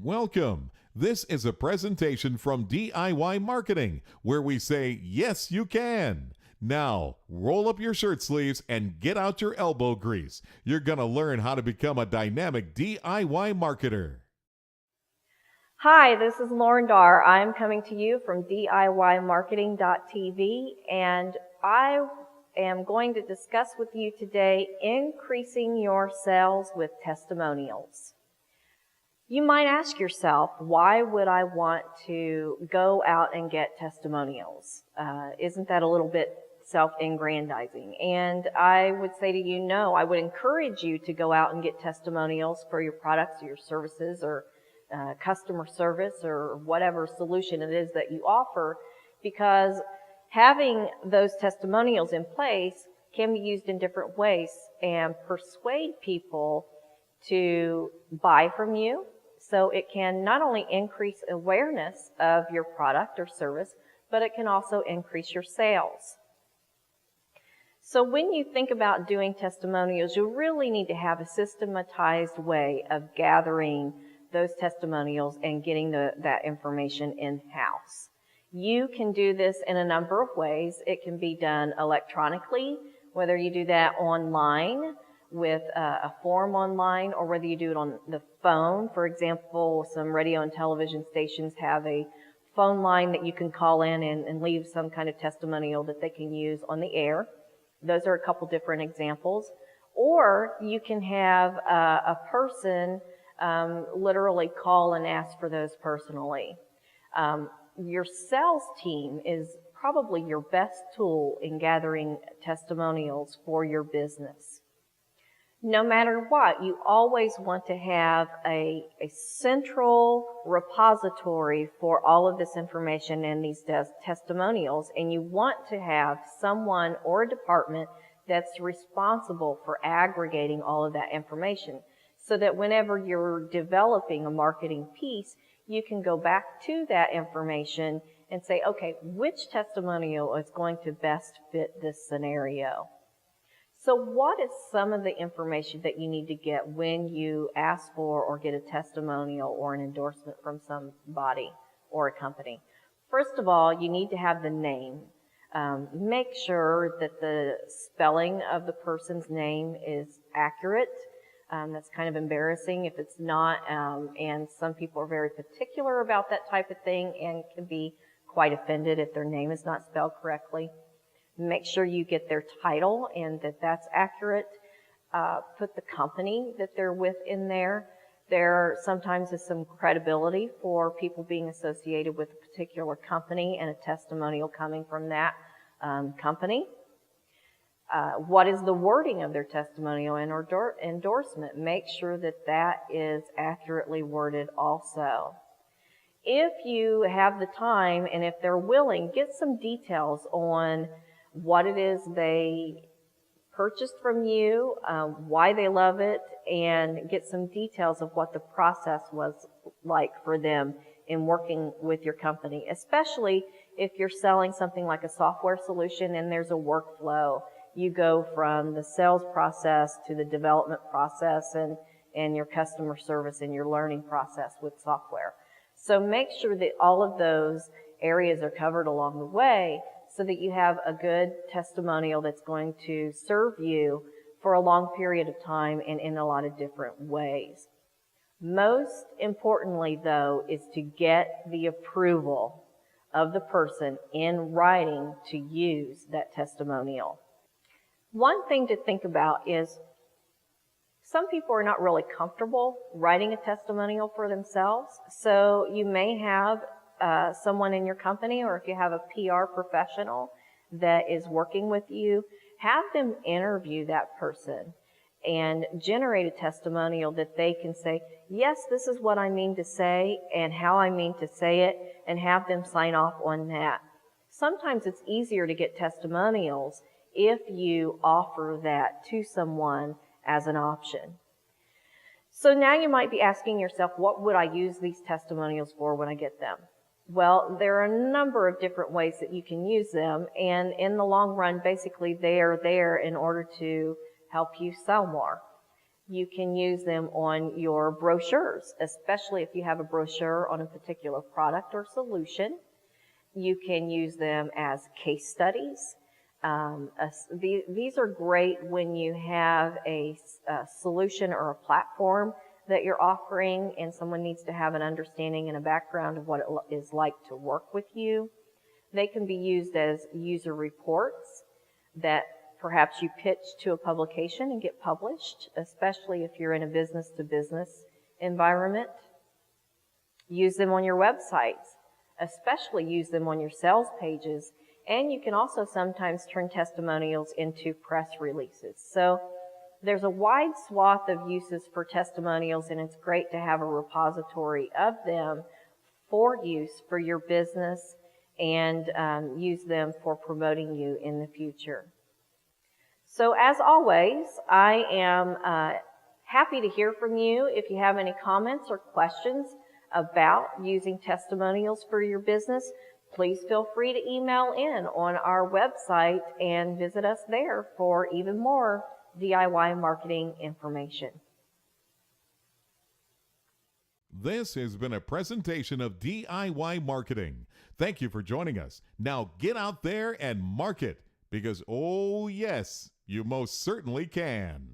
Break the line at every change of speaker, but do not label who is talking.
Welcome. This is a presentation from DIY Marketing, where we say, yes, you can. Now, roll up your shirt sleeves and get out your elbow grease. You're going to learn how to become a dynamic DIY marketer.
Hi, this is Lauren Darr. I'm coming to you from DIYmarketing.tv, and I am going to discuss with you today increasing your sales with testimonials. You might ask yourself, why would I want to go out and get testimonials? Isn't that a little bit self-aggrandizing? And I would say to you, no, I would encourage you to go out and get testimonials for your products or your services or customer service or whatever solution it is that you offer, because having those testimonials in place can be used in different ways and persuade people to buy from you. So it can not only increase awareness of your product or service, but it can also increase your sales. So when you think about doing testimonials, you really need to have a systematized way of gathering those testimonials and getting that information in-house. You can do this in a number of ways. It can be done electronically, whether you do that online with a form online, or whether you do it on the phone. For example, some radio and television stations have a phone line that you can call in and leave some kind of testimonial that they can use on the air. Those are a couple different examples. Or you can have a person literally call and ask for those personally. Your sales team is probably your best tool in gathering testimonials for your business. No matter what, you always want to have a central repository for all of this information and these testimonials, and you want to have someone or a department that's responsible for aggregating all of that information, so that whenever you're developing a marketing piece, you can go back to that information and say, okay, which testimonial is going to best fit this scenario? So what is some of the information that you need to get when you ask for or get a testimonial or an endorsement from somebody or a company? First of all, you need to have the name. Make sure that the spelling of the person's name is accurate. That's kind of embarrassing if it's not, and some people are very particular about that type of thing and can be quite offended if their name is not spelled correctly. Make sure you get their title and that that's accurate. Put the company that they're with in there. There sometimes is some credibility for people being associated with a particular company and a testimonial coming from that company. What is the wording of their testimonial and endorsement? Make sure that that is accurately worded also. If you have the time and if they're willing, get some details on what it is they purchased from you, why they love it, and get some details of what the process was like for them in working with your company, especially if you're selling something like a software solution and there's a workflow. You go from the sales process to the development process and your customer service and your learning process with software. So make sure that all of those areas are covered along the way so that you have a good testimonial that's going to serve you for a long period of time and in a lot of different ways. Most importantly, though, is to get the approval of the person in writing to use that testimonial. One thing to think about is some people are not really comfortable writing a testimonial for themselves, so you may have someone in your company, or if you have a PR professional that is working with you, have them interview that person and generate a testimonial that they can say, yes, this is what I mean to say and how I mean to say it, and have them sign off on that. Sometimes it's easier to get testimonials if you offer that to someone as an option. So now you might be asking yourself, what would I use these testimonials for when I get them? Well, there are a number of different ways that you can use them, and in the long run, basically they are there in order to help you sell more. You can use them on your brochures, especially if you have a brochure on a particular product or solution. You can use them as case studies. These are great when you have a solution or a platform that you're offering and someone needs to have an understanding and a background of what it is like to work with you. They can be used as user reports that perhaps you pitch to a publication and get published, especially if you're in a business-to-business environment. Use them on your websites, especially use them on your sales pages, and you can also sometimes turn testimonials into press releases. So there's a wide swath of uses for testimonials, and it's great to have a repository of them for use for your business and use them for promoting you in the future. So as always, I am happy to hear from you. If you have any comments or questions about using testimonials for your business, please feel free to email in on our website and visit us there for even more DIY marketing information.
This has been a presentation of DIY Marketing. Thank you for joining us. Now get out there and market because, oh yes, you most certainly can.